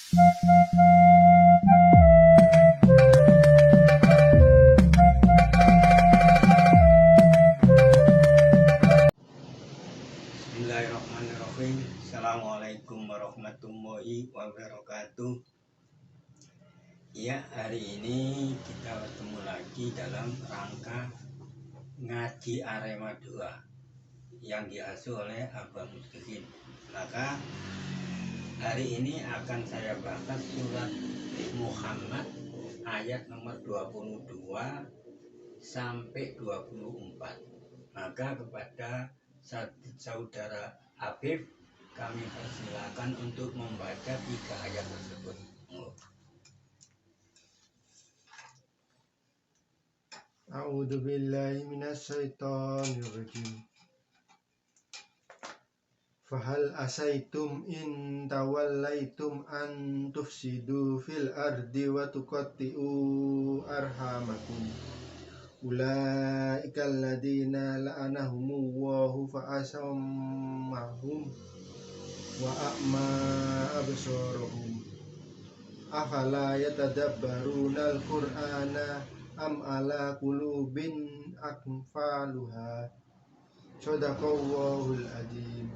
Bismillahirrahmanirrahim. Assalamualaikum warahmatullahi wabarakatuh. Ya, hari ini kita bertemu lagi dalam rangka ngaji Arema 2 yang diasuh oleh Abah Muslimin. Maka hari ini akan saya bahas surat Muhammad ayat nomor 22 sampai 24. Maka kepada saudara Habib kami persilakan untuk membaca 3 ayat tersebut. A'udzu billahi minasyaitonir rajim. Fahal asaitum in tawallaitum an tufsidu fil ardi wa tuqatti'u arhamakum. Ulaika alladziina la'anahumullahu fa'asammahum wa a'ma absarahum. Afala yatadabbaruna al-Qur'ana am ala qulubin aqfaluha. Shadaqallahul adzim.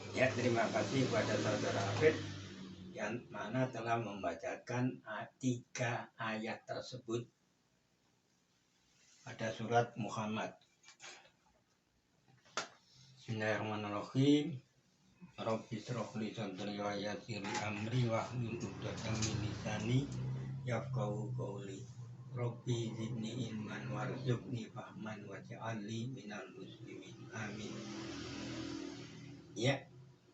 Ya, terima kasih kepada saudara Habib yang mana telah membacakan 3 ayat tersebut pada surat Muhammad. Bismillahirrahmanirrahim. Rabbi shrah li sadri wa yassir li amri wahlul 'uqdatam min lisani yafqahu qawli. Rabbi zidni ilman warzuqni fahman waj'alni minal muslimin. Amin. Ya,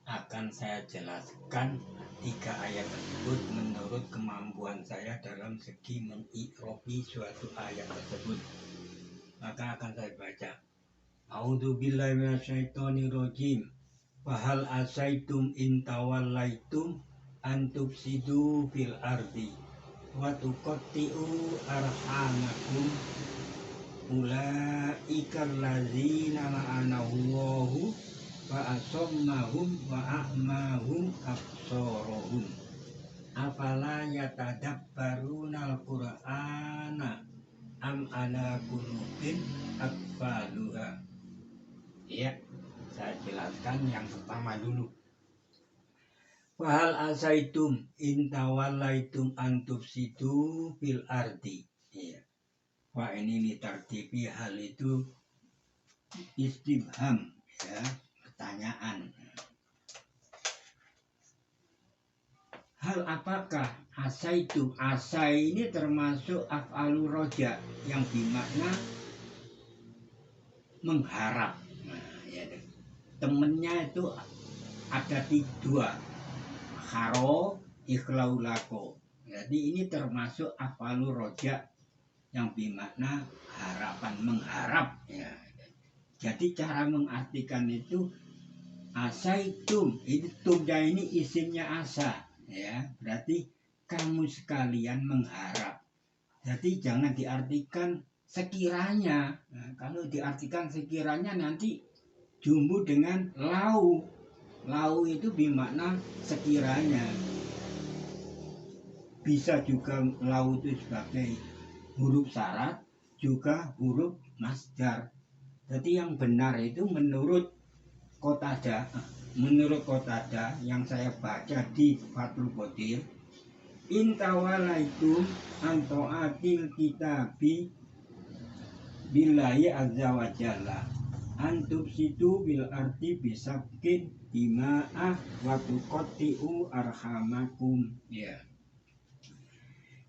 akan saya jelaskan 3 ayat tersebut menurut kemampuan saya dalam segi mengi'robi suatu ayat tersebut. Maka akan saya baca. A'udzu billahi minasyaitonir rajim. Fahal asaitum in tawallaitum an tufsidu fil ardi wa tuqatti'u arhamakum. Ulaika allazina la'anahullahu fa asammahum wa a'mahum absarahum. Afala yatadabbaruna al-Qur'ana am ala qulubin aqfaluha. Ya, saya jelaskan yang pertama dulu. Fahal asaitum in tawallaitum an tufsidu fil ardi. Ya. Wah, ini litartibi hal itu istifham, ya, pertanyaan. Hal apakah asaitum? Asai ini termasuk af'alu roja yang bermakna mengharap. Nah, ya, temennya itu ada 2, haro ikhlaulako. Jadi ini termasuk af'alu roja yang bermakna harapan, mengharap, ya. Jadi cara mengartikan itu asaitum, itu tumnya ini isimnya asa, ya, berarti kamu sekalian mengharap. Jadi jangan diartikan sekiranya. Nah, kalau diartikan sekiranya nanti jumbo dengan lau. Lau itu bermakna sekiranya. Bisa juga lau itu sebagai huruf syarat, juga huruf masdar. Jadi yang benar itu menurut Qatadah, yang saya baca di Fathul Qadir, in tawallaitum an ta'atil kitabi billahi azza wa jalla antum situ bil arti bisabkin dima'ah wa tuqatti'u arhamakum. Ya.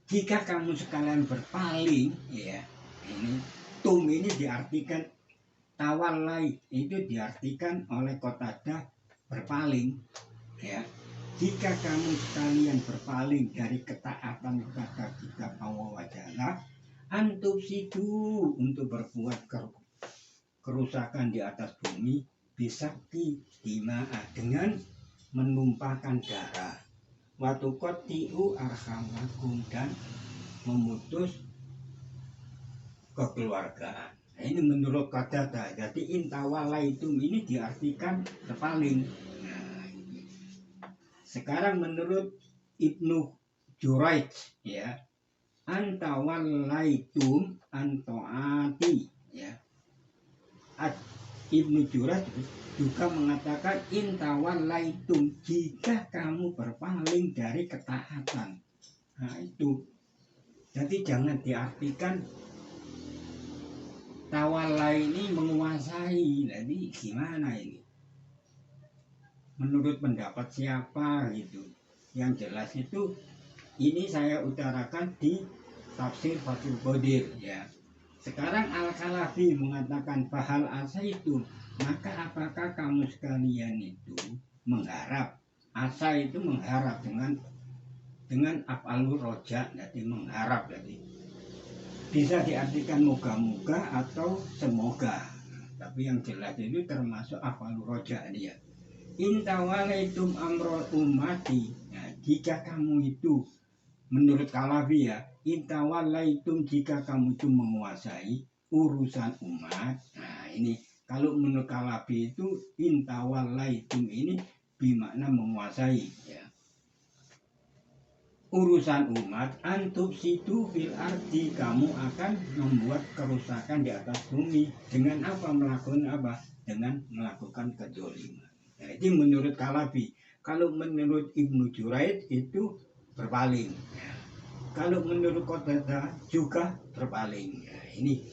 Jika kamu sekalian berpaling, ya, ini tum ini diartikan tawallai, itu diartikan oleh Qatadah berpaling, ya. Jika kamu sekalian berpaling dari ketaatan kepada kitab Allah wa Jalla, antum situ untuk berbuat kerusakan di atas bumi, bisa dima'ah dengan menumpahkan darah, watuqatti'u arhamakum dan memutus kekeluargaan. Nah, ini menurut Qatadah. Jadi intawallaitum ini diartikan berpaling. Nah, Sekarang menurut Ibnu Jurayj ya, antawallaitum antoati ya. Ibnu Jurayj juga mengatakan intawallaitum, jika kamu berpaling dari ketaatan. Nah itu, jadi jangan diartikan tawalla ini menguasai. Jadi gimana ini? Menurut pendapat siapa gitu? Yang jelas itu ini saya utarakan di tafsir Fathul Qadir ya. Sekarang Al-Kalabi mengatakan fahal asa itu, maka apakah kamu sekalian itu mengharap? Asa itu mengharap dengan af'alur roja, jadi mengharap, jadi bisa diartikan moga-moga atau semoga. Tapi yang jelas itu termasuk af'alur roja dia. Intawalaitum amrul ummati. Nah, jika kamu itu menurut Kalabi ya, intawalaitum, jika kamu itu menguasai urusan umat. Nah ini kalau menurut Kalabi itu intawalaitum ini bermakna menguasai ya. Urusan umat, antub situ fil ardi, kamu akan membuat kerusakan di atas bumi. Dengan apa? Melakukan apa? Dengan melakukan kedzaliman. Nah, ini menurut Kalabi. Kalau menurut Ibnu Jurayj itu berpaling. Ya. Kalau menurut Qatadah juga berpaling. Ya, ini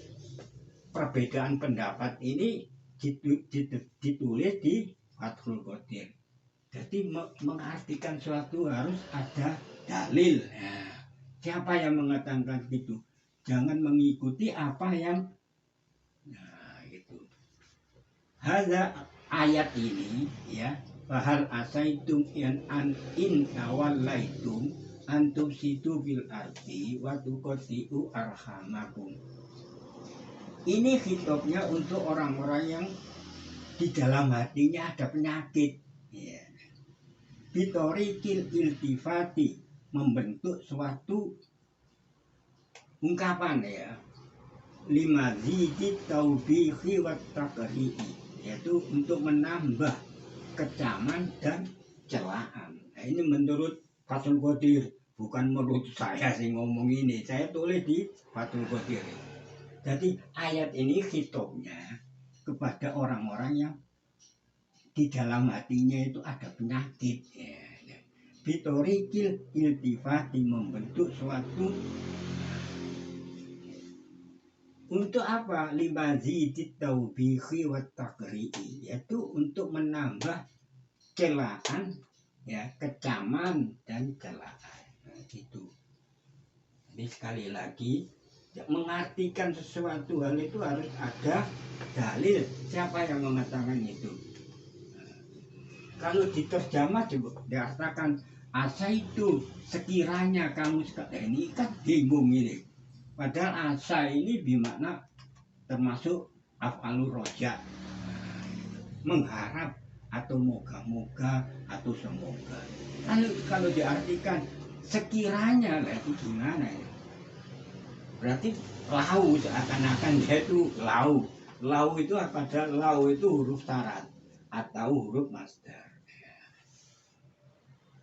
perbedaan pendapat ini ditulis di Fathul Qadir. Jadi mengartikan suatu harus ada dalil. Ya. Siapa yang mengatakan itu? Jangan mengikuti apa yang itu. Hadza ayat ini ya. Fahal asaitum an tawallaitum antum situ fil ardi wa tuqtiu arhamakum. Ini hitopnya untuk orang-orang yang di dalam hatinya ada penyakit ya. Bitorikil iltifati, membentuk suatu ungkapan ya, lima zidit taubihi wa takri'i, yaitu untuk menambah kecaman dan celaan. Nah, ini menurut Fathul Qadir, bukan menurut saya sih ngomong ini. Saya tulis di Fathul Qadir. Jadi ayat ini hitopnya kepada orang-orang yang di dalam hatinya itu ada penyakit. Ya. Bitorikil iltifati, membentuk suatu untuk apa? Limazidit taubihi wa takri'i, yaitu untuk menambah celaan ya, kecaman dan celaan. Nah, gitu. Jadi sekali lagi ya, mengartikan sesuatu hal itu harus ada dalil. Siapa yang mengatakan itu? Nah, kalau diterjemah diartikan asa itu sekiranya kamu ini kan bingung ini. Padahal asa ini bermakna termasuk af'alur roja, mengharap atau moga-moga atau semoga. Kalau diartikan sekiranya, lah itu gimana ya? Berarti lau, seakan-akan dia itu lau. Lau itu apa? Lau itu huruf syarat atau huruf masdar.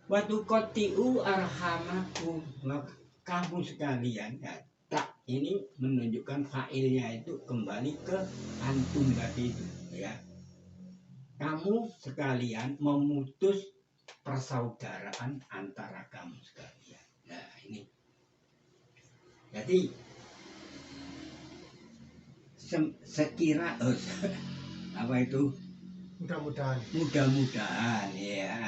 Waktu kotiu arhamakum, kamu sekalian ya. Tak, ini menunjukkan fa'ilnya itu kembali ke antum tadi itu ya. Kamu sekalian memutus persaudaraan antara kamu sekalian. Nah ini. Jadi sekira apa itu? Mudah-mudahan ya.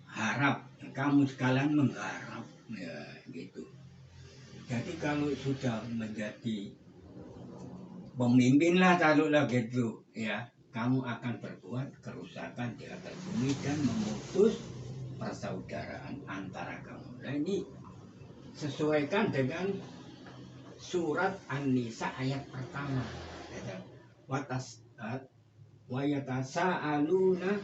Harap kamu sekalian mengharap ya gitu. Jadi kalau sudah menjadi pemimpin lah, taruhlah gitu ya, kamu akan berbuat kerusakan di atas bumi dan memutus persaudaraan antara kamu. Nah ini sesuaikan dengan surat An-Nisa ayat pertama. Wayatasa'aluna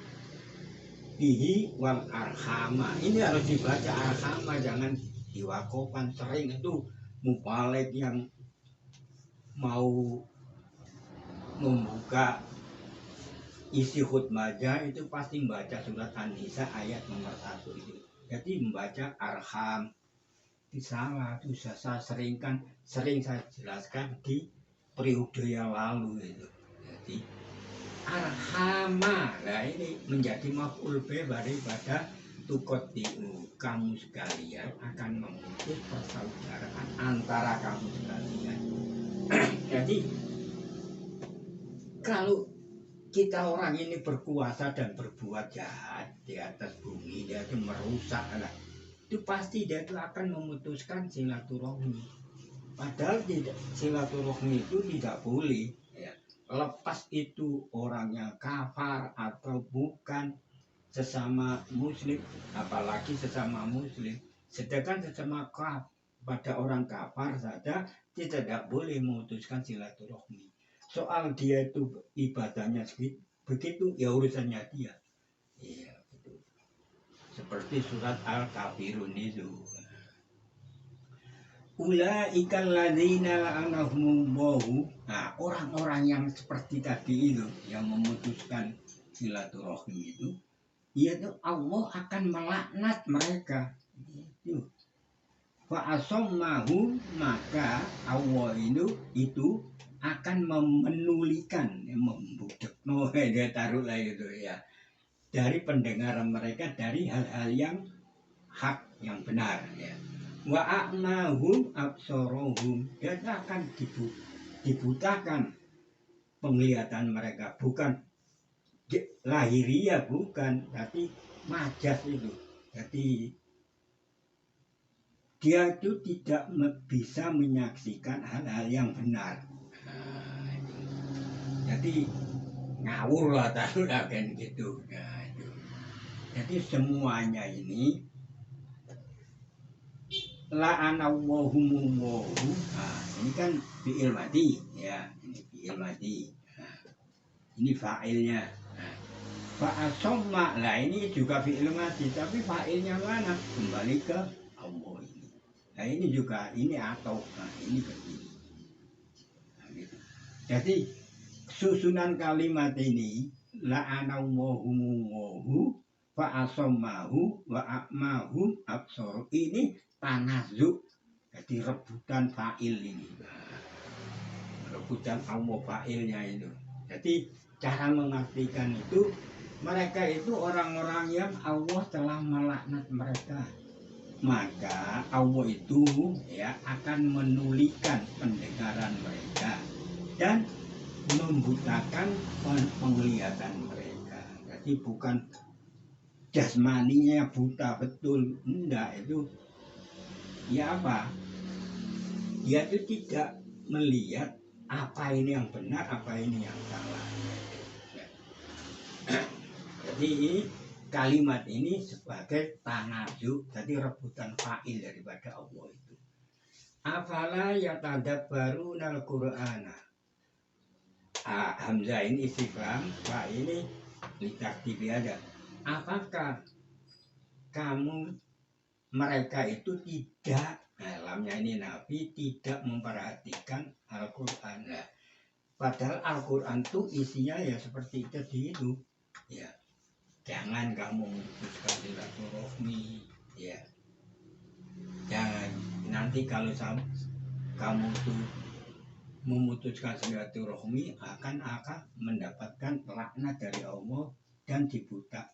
bihi wal arhama. Ini harus dibaca arhama, jangan diwakofkan. Sering itu mubalik yang mau membuka isi khutbahnya itu pasti membaca surat An-Nisa ayat nomor 1 itu. Jadi membaca arham itu salah, itu sering saya jelaskan di periode yang lalu itu. Jadi arhama, nah ini menjadi maf'ul bi daripada tukotiu, kamu sekalian akan memutus persaudaraan antara kamu sekalian. Jadi kalau kita orang ini berkuasa dan berbuat jahat di atas bumi, dia itu merusak lah, itu pasti dia itu akan memutuskan silaturahmi. Padahal tidak, silaturahmi itu tidak boleh ya. Lepas itu orangnya kafar atau bukan, sesama muslim, apalagi sesama muslim. Sedangkan sesama pada orang kafar saja tidak boleh memutuskan silaturahmi. Soal dia itu ibadahnya begitu, ya urusannya dia. Iya, betul. Seperti surat Al-Kafirun itu. Ulaikal ladzina la'anahumullahu. Nah, orang-orang yang seperti tadi itu, yang memutuskan silaturahmi itu, yaitu Allah akan melaknat mereka. Itu. Fa asammahu, maka Allah itu akan memenulikan, membudek, dia taruhlah itu ya, dari pendengaran mereka dari hal-hal yang hak, yang benar ya. Wa a'mahum absorohum, dia akan dibutakan penglihatan mereka, bukan lahiriah, bukan, tapi majas itu. Jadi dia itu tidak bisa menyaksikan hal-hal yang benar. Jadi ngawur lah, taruh kan gitu. Nah, itu. Jadi semuanya ini la'anallahumullahu. Nah, ini kan fi'il madi ya, ini fi'il madi. Nah, ini fa'ilnya. Nah, fa'asomma, lah ini juga fi'il madi, tapi fa'ilnya mana? Kembali ke Allah ini. Nah ini juga, ini atau, nah ini begini. Nah, gitu. Jadi susunan kalimat ini la'anallahumullahu fa'asommahu wa'akmahu absor, ini tanazuk, jadi rebutan fa'il ini. Nah, rebutan Allah fa'ilnya itu. Jadi cara mengartikan itu, mereka itu orang-orang yang Allah telah melaknat mereka, maka Allah itu ya akan menulikan pendengaran mereka dan membutakan penglihatan mereka. Jadi bukan jasmaninya buta betul, enggak, itu ya apa, dia itu tidak melihat apa ini yang benar, apa ini yang salah. Jadi kalimat ini sebagai tanazu, jadi rebutan fa'il daripada Allah itu. Afala yatadabbaruna al-Qur'ana. Hamzah ini istifham, fa ini litaktibi aja. Apakah kamu, mereka itu tidak, lamnya ini Nabi, tidak memperhatikan Al-Quran. Nah, padahal Al-Quran itu isinya ya seperti tadi itu ya, jangan kamu memutuskan silaturahmi ya, jangan nanti kalau kamu tuh memutuskan silaturahmi akan mendapatkan laknat dari Allah dan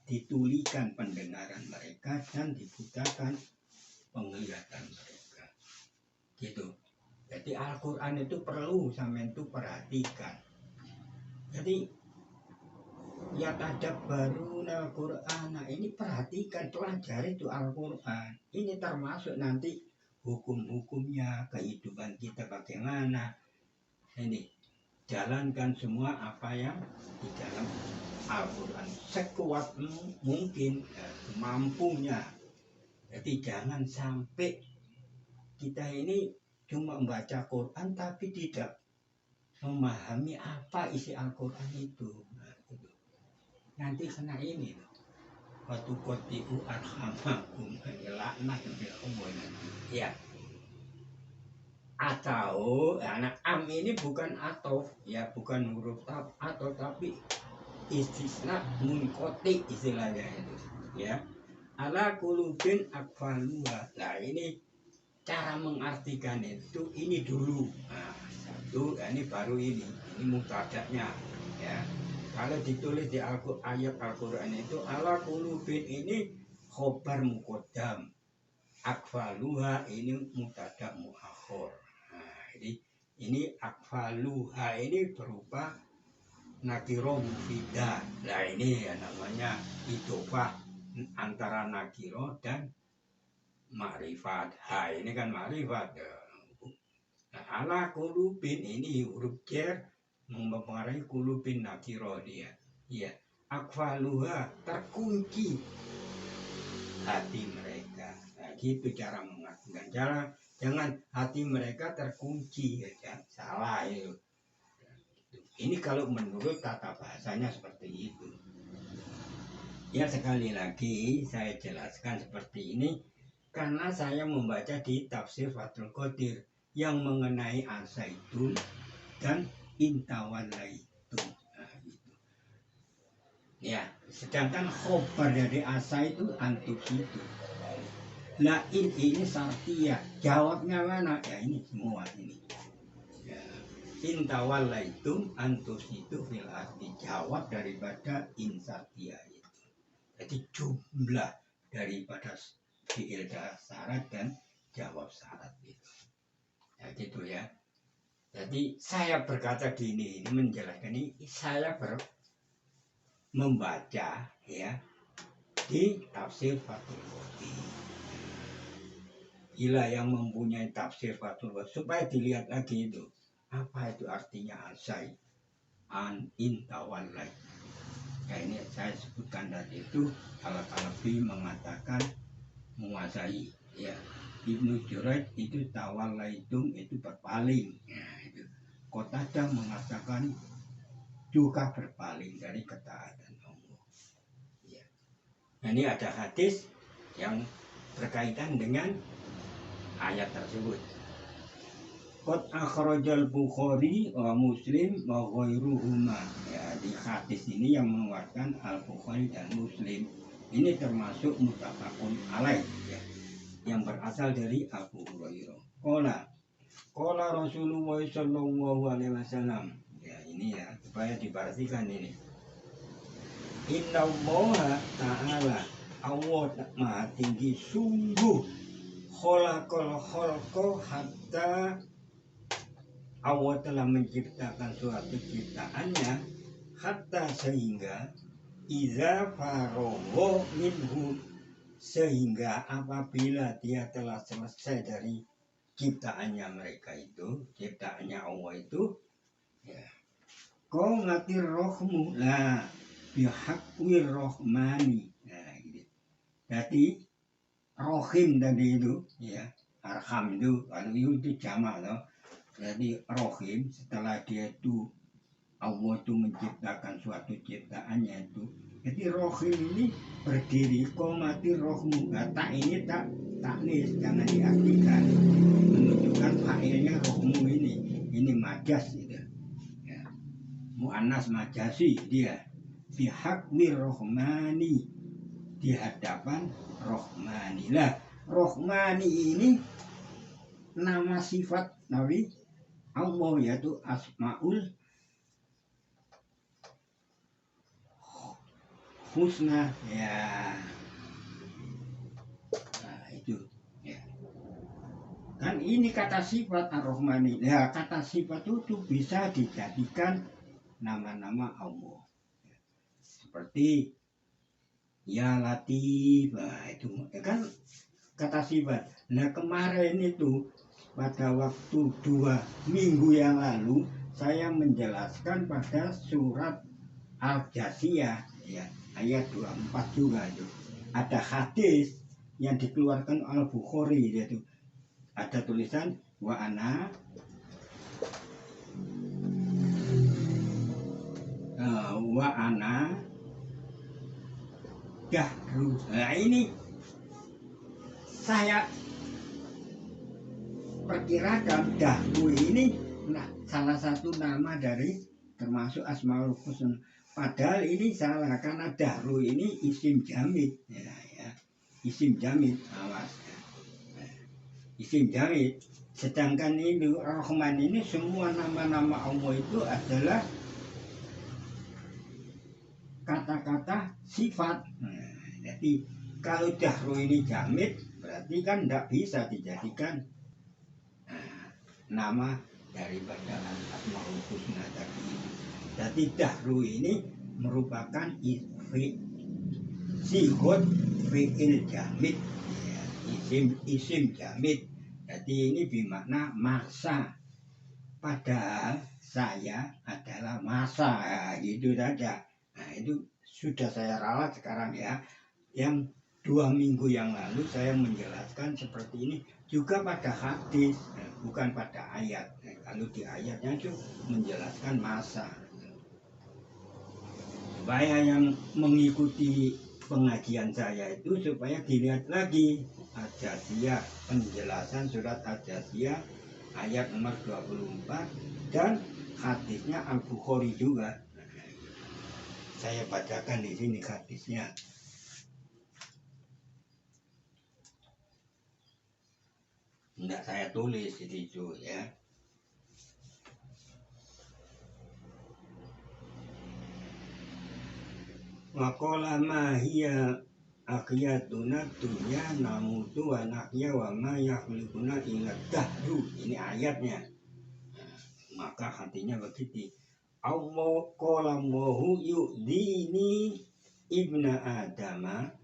ditulikan pendengaran mereka dan dibutakan penglihatan mereka gitu. Jadi Al-Quran itu perlu sampai itu perhatikan. Jadi ya tadabbaruna Al-Quran, ini perhatikan, pelajari itu Al-Quran. Ini termasuk nanti hukum-hukumnya, kehidupan kita bagaimana. Ini jalankan semua apa yang di dalam Al-Quran sekuat mungkin, mampunya. Jadi jangan sampai kita ini cuma membaca Quran tapi tidak memahami apa isi Al-Quran itu. Nanti kena ini waktu kotiu arhamakum, laknat bil Allah nanti ya. Atau anak am ini bukan atof ya, bukan huruf atau, tapi istisna munqati istilahnya itu ya. Ala kulubin akfaluha. Nah ini cara mengartikan itu ini dulu. Nah, satu ini baru ini mubtada'nya ya. Kalau ditulis di ayat Al-Qur'an itu ala kulubin ini khobar muqaddam. Akfaluha ini mubtada' muakhir. Nah, ini akfaluha ini berupa nakiro mufidah. Nah ini ya namanya idhofah antara nakiro dan ma'rifat. Ha ini kan ma'rifat. Nah, ala kulubin ini huruf jar mempengaruhi kulubin nakiro dia. Ya, akfaluha terkunci hati mereka. Nah, gitu cara mengartikan. Jangan hati mereka terkunci ya. Salah itu. Ini kalau menurut tata bahasanya seperti itu. Ya sekali lagi saya jelaskan seperti ini karena saya membaca di tafsir Fathul Qadir yang mengenai Al-Zaitun dan Intawallaitum. Nah, gitu. Ya, sedangkan khobar dari asa itu antuk itu. Nah ini sartiyah. Jawabnya mana? Ya ini semua ini. Ya. Intawallaitum antus itu fil arti jawab daripada insartiyah itu. Jadi jumlah daripada fi'il syarat dan jawab syarat itu. Ya gitu ya. Jadi saya berkata gini, ini menjelaskan ini saya membaca ya di tafsir Fathul Qadir. Gila yang mempunyai tafsir Fathul Qadir supaya dilihat lagi itu apa itu artinya asai an intawallai. Ya ini saya sebutkan tadi itu Al-Qalabi mengatakan menguasai ya. Ibnu Jurayj itu tawallaitum itu berpaling ya, itu. Qatadah mengatakan juga berpaling dari ketaatan Allah ya. Nah, ini ada hadis yang berkaitan dengan ayat tersebut. Qad akhrajal Bukhari wa Muslim wa ghairuhuma. Ya, di hadis ini yang mengeluarkan Al-Bukhari dan Muslim. Ini termasuk muttafaqun alaih ya, yang berasal dari Abu Hurairah. Qala Rasulullah sallallahu alaihi wasallam. Ya, ini ya, supaya diperhatikan ini. Innallaha ta'ala Allah Maha Tinggi sungguh khalaqal khalqa hatta Allah telah menciptakan suatu ciptaannya hatta sehingga iza farogho minhu sehingga apabila dia telah selesai dari ciptaannya mereka itu, ciptaannya Allah itu ya qamatir rohmu la bihaqqir rohmani. Nah gitu. Jadi rohim tadi itu ya, arham itu kalau itu jamak loh. Jadi rohim setelah dia itu Allah itu menciptakan suatu ciptaannya itu. Jadi rohim ini berdiri komati rohmu. Nah, tak ini taknis jangan diartikan menunjukkan fa'ilnya rohmu ini. Ini majas gitu. Ya. Mu'annas majasi dia. Bihaqmi rohmani di hadapan rohmani. Lah rohmani ini nama sifat Nabi Allah yaitu asmaul husna ya. Nah itu ya. Kan ini kata sifat ar-Rahmani. Ya kata sifat itu bisa dijadikan nama-nama Allah. Seperti ya Latif. Nah itu kan kata sifat. Nah kemarin itu pada waktu 2 minggu yang lalu saya menjelaskan pada surat Al-Jasiyah ya, ayat 24 juga itu. Ada hadis yang dikeluarkan Al-Bukhari yaitu ada tulisan wa ana dahru. Nah ini saya perkirakan dahru ini salah satu nama dari termasuk Asmaul Husna. Padahal ini salah karena dahru ini isim jamid, ya. Isim jamid, awas. Isim jamid. Sedangkan ini Rahman ini semua nama-nama Allah itu adalah kata-kata sifat. Jadi kalau dahru ini jamid berarti kan tidak bisa dijadikan nama daripada Asmaul Husna tadi. Jadi dahru ini merupakan sigot fi'il jamid, ya, isim jamid. Jadi ini bermakna masa. Padahal saya adalah masa, ya, gitu saja. Nah itu sudah saya ralat sekarang ya. Yang 2 minggu yang lalu saya menjelaskan seperti ini juga pada hadis, bukan pada ayat. Kalau di ayatnya itu menjelaskan masa. Supaya yang mengikuti pengajian saya itu supaya dilihat lagi Al-Jasiyah, penjelasan surat Al-Jasiyah ayat nomor 24 dan hadisnya Al-Bukhari juga. Saya bacakan di sini hadisnya. Tidak saya tulis di situ ya. Waqala ma hiya aqiyatuna dunya namutu wa nahya wa ma yakhluquna illa dahru. Ini ayatnya. Maka hatinya begitu. Allah qala Allahu yu'dini ibna adama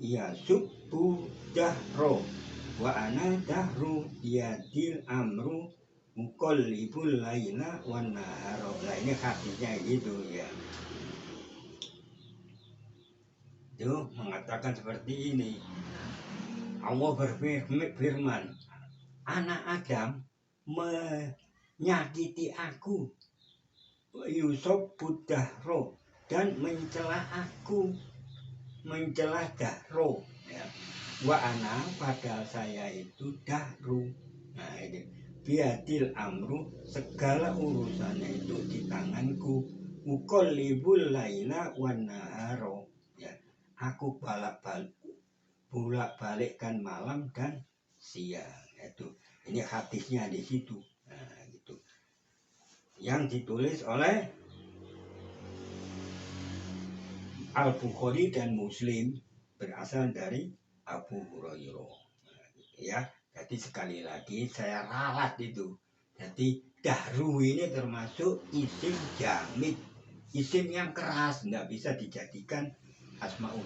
yasubbu dahro wa ana dahru yadil amru muqallibul laila wan nahara. Nah ini hadisnya gitu ya. Itu mengatakan seperti ini. Allah berfirman, anak Adam menyakiti aku, Yusuf budahro, dan mencela aku, mencela dahro, ya. Wa ana, padahal saya itu dahru. Nah ini biadil amru, segala urusannya itu di tanganku. Muqallibul laila wan naharo, ya. Aku bolak-balikkan malam dan siang. Itu ini hadisnya di situ. Nah, gitu. Yang ditulis oleh Al-Bukhari dan Muslim, berasal dari Abu Hurairah. Nah, gitu ya. Jadi sekali lagi saya ralat itu. Jadi dahru ini termasuk isim jamid, isim yang keras, tidak bisa dijadikan Asmaul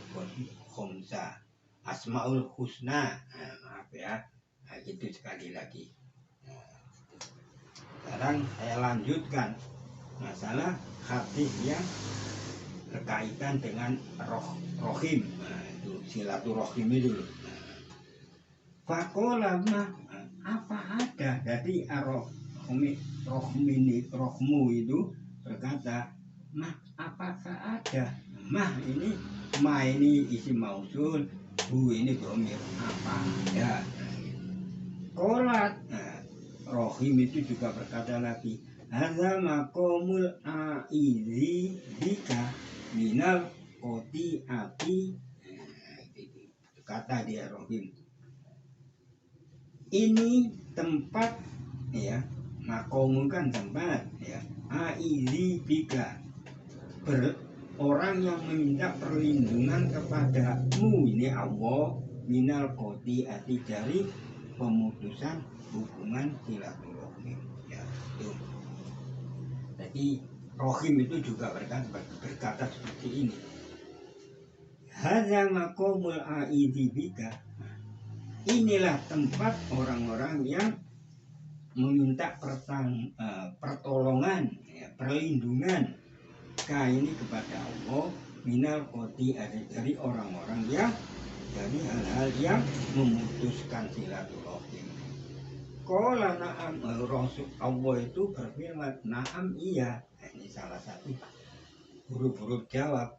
Khomsa, Asmaul Husna. Nah, maaf ya. Nah, gitu sekali lagi. Nah, sekarang saya lanjutkan masalah hadis yang berkaitan dengan rohim. Nah, itu silaturahim itu. Nah, fakola mah apa ada dari rohmu itu berkata, mah apakah ada? Mah ini isim mausul, bu ini dhamir apa ada. Kolat, nah, rohim itu juga berkata lagi, hadza maqamul aizi bika minal qoti ati. Kata dia rohim, ini tempat ya, maqamun kan tempat ya, aizi bika, orang yang meminta perlindungan kepadamu, ini Allah, minal qoti ati, dari pemutusan hubungan silaturahmi, ya itu. Jadi rohim itu juga berkata seperti ini, hadza maqamul aidi bika, inilah tempat orang-orang yang meminta pertolongan, ya, perlindungan ini kepada Allah, minal qoti, dari orang-orang yang dari hal-hal yang memutuskan silaturahim. Qala na'am, Rasul Allah itu berfirman, na'am iya. Nah, ini salah satu huruf-huruf jawab.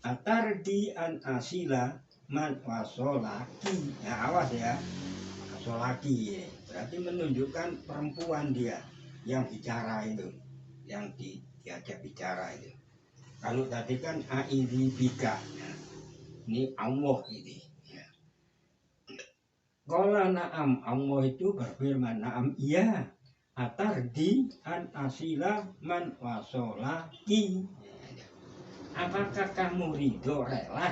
Atardi an asila man wasolaki. Ya awas ya, wasolaki ya. Berarti menunjukkan perempuan dia yang bicara itu, yang diajak bicara itu. Kalau tadi kan aidi bika, ini Allah ini. Ya. Qala na'am, Allah itu berfirman, na'am iya, atardi an asila man wasolaki. Apakah kamu ridho rela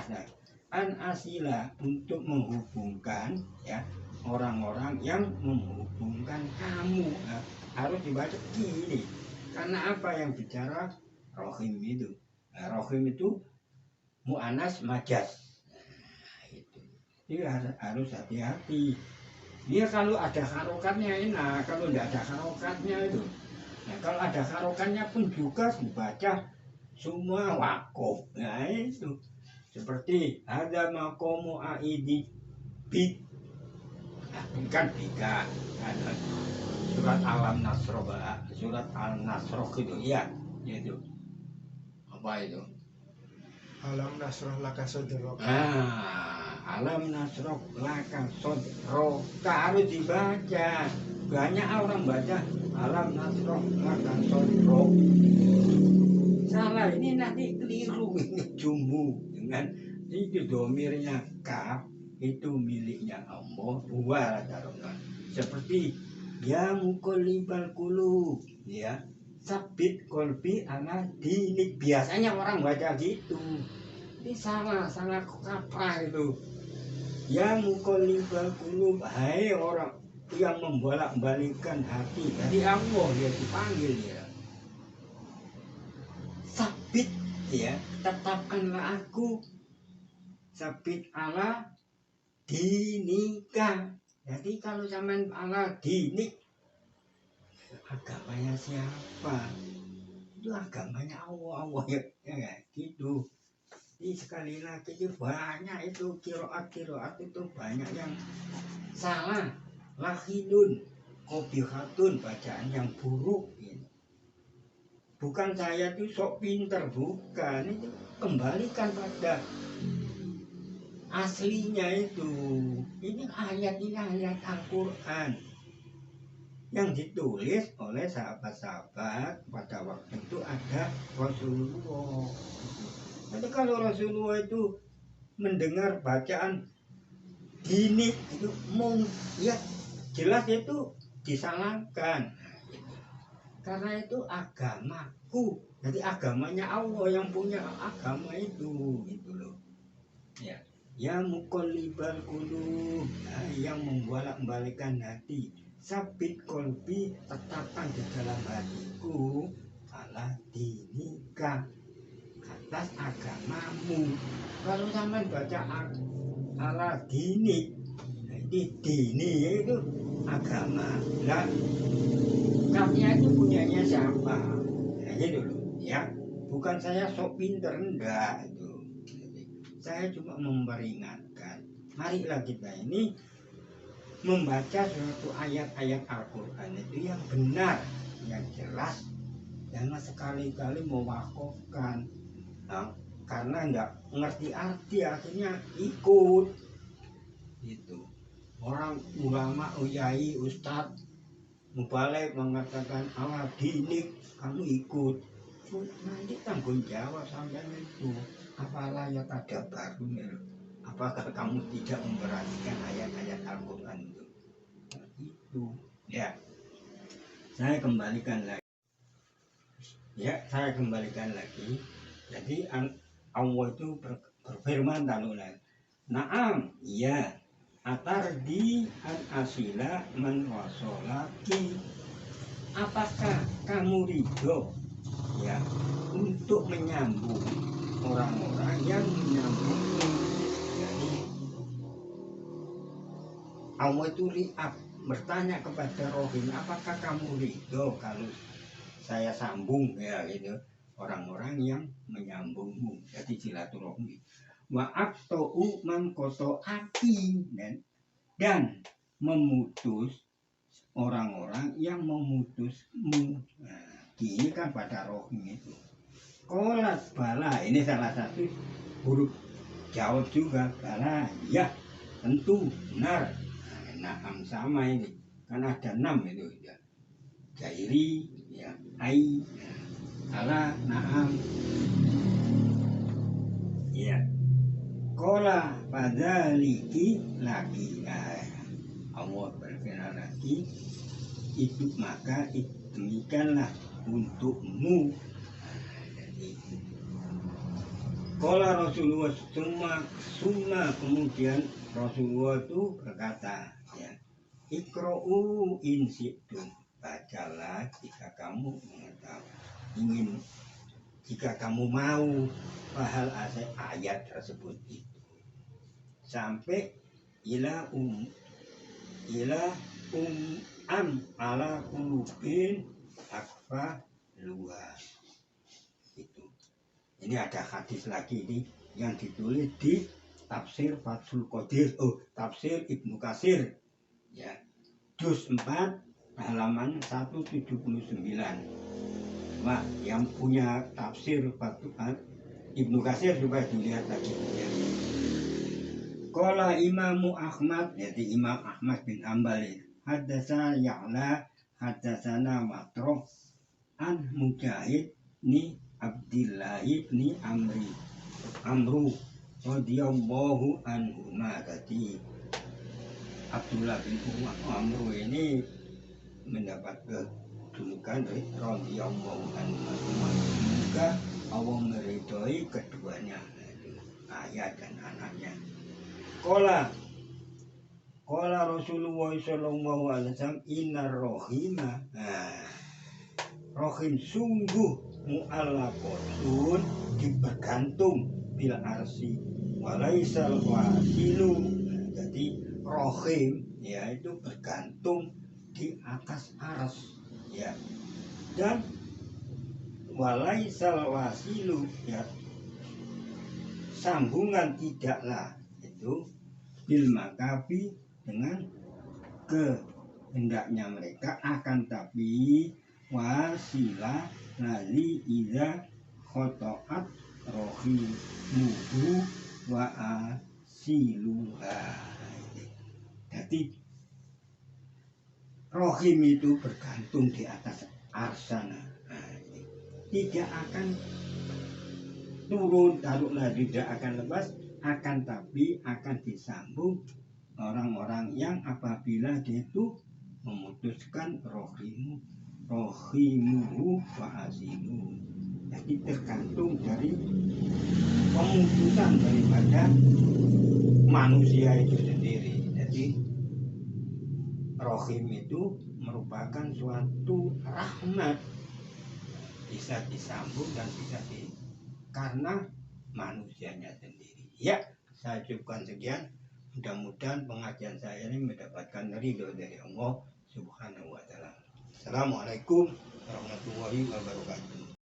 an asila untuk menghubungkan ya orang-orang yang menghubungkan kamu? Nah, harus dibaca gini. Karena apa yang bicara rohim itu? Nah, rohim itu mu'anas majas. Nah, itu. Jadi harus hati-hati. Dia kalau ada harokatnya enak, kalau tidak ada harokatnya itu. Nah, kalau ada harokatnya pun juga dibaca semua wakuf. Nah itu seperti ada makomu aidi bid. Nah, kan bika. Ada surat alam nasroh, surat al nasroh itu ya, itu apa itu? Alam nasrah laka sadrak. Alam nasroh laka sadrak harus dibaca. Banyak orang baca alam nasroh laka sadrak. Salah, ini nanti keliru, ini jumbu dengan itu domirnya kaf itu miliknya Allah. Dua taruhkan seperti ya muqallibal qulub ya sabit kolbi ala dinik. Biasanya orang baca gitu, ini salah kaprah itu. Ya muqallibal qulub, hai orang yang membolak-balikkan hati. Jadi Allah dia dipanggil ya. Sabit ya, tetapkanlah aku sabit ala dinika. Jadi kalau zaman ala dinik, agamanya siapa? Itu agamanya Allah ya gitu. Jadi sekali lagi itu banyak itu kiroat itu banyak yang salah. Lahidun, kobihatun, bacaan yang buruk gitu. Bukan saya itu sok pinter, bukan. Itu kembalikan pada aslinya itu. Ini ayat Al-Quran yang ditulis oleh sahabat-sahabat pada waktu itu ada Rasulullah. Jadi kalau Rasulullah itu mendengar bacaan dinik itu ya jelas itu disalahkan. Karena itu agamaku. Jadi agamanya Allah yang punya agama itu gitu loh. Ya, ya muqallibal qulub, yang membolak-balikan hati. Sabit kolbi, tetapkan di dalam hatiku ala dinika, atas agamamu. Kalau zaman baca ala dinik, jadi dini itu agama. Lah kafnya itu punyanya siapa? Nah, gitu loh, ya. Bukan saya sok pinter, enggak itu. Saya cuma memperingatkan. Marilah kita ini membaca suatu ayat-ayat Al-Quran itu yang benar, yang jelas. Jangan sekali-kali mewakofkan. Nah, karena enggak ngerti arti akhirnya ikut. Gitu. Orang ulama, uyai, ustadz Mubalek mengatakan ala dinik, kamu ikut, nanti tanggung jawab sampai itu. Apalah ya ada baru, apakah kamu tidak memperhatikan ayat-ayat Al-Quran itu? Nah, itu ya. Saya kembalikan lagi. Jadi Allah itu berfirman talulah, na'am ya atardi an asila man wasolaki. Apakah kamu ridho ya untuk menyambung orang-orang yang menyambungmu? Jadi Allah itu bertanya kepada Rohim, apakah kamu ridho kalau saya sambung ya gitu orang-orang yang menyambungmu? Jadi silaturahmi. Wa'akto'u mangkoto api dan memutus orang-orang yang memutusmu. Nah, ini kan pada rohim itu. Kolat bala, ini salah satu huruf jawab juga. Bala, ya tentu benar. Nah, sama ini kan ada 6 itu ya. Gairi, ya ai, ala, naam. Ya. Kola pada liki lagi. Allah berfirman lagi, itu maka demikianlah untukmu. Jadi, Kola Rasulullah summa kemudian Rasulullah itu berkata, ya, Ikra'u in syi'tum, bacalah jika kamu ingin, jika kamu mau, pahal ayat tersebut itu sampai ila am ala kulubin akfa luar itu. Ini ada hadis lagi ini yang ditulis di tafsir Fathul Qadir, tafsir Ibnu Katsir, ya, juz 4 halaman 179. Wah, yang punya tafsir Ibnu Katsir coba dilihat lagi, ya. Qala Imamu Ahmad, yaitu Imam Ahmad bin Hanbal, haddatsana Ya'la haddatsana Matruk an Mujahid ni Abdillah ibni Amru radhiyallahu anhu. Tadi Abdullah bin Amru ini mendapat kedudukan dari radhiyallahu anhu. Semoga Allah meridhoi keduanya, ayah dan anaknya. Kola Rasulullah sallallahu alaihi wasallam, innar rohima, rohim sungguh mu'allaqatun dibergantung bil arsi walaisal wasilu. Jadi rohim, ya, itu bergantung di atas ars, ya, dan walaisal wasilu, ya, sambungan tidaklah itu bil makabi dengan kehendaknya mereka, akan tapi wasilah lali iza khotoat rohimuhu wa asiluha. Jadi rohim itu bergantung di atas arsana, tidak akan turun, taruhlah tidak akan lepas, akan tapi akan disambung orang-orang yang apabila dia itu memutuskan rohimuhu wa asiluhu. Jadi tergantung dari pemutusan daripada manusia itu sendiri. Jadi rohim itu merupakan suatu rahmat, bisa disambung dan bisa karena manusianya sendiri. Ya, saya cukupkan sekian. Mudah-mudahan pengajian saya ini mendapatkan ridho dari Allah Subhanahu wa Ta'ala. Assalamualaikum warahmatullahi wabarakatuh.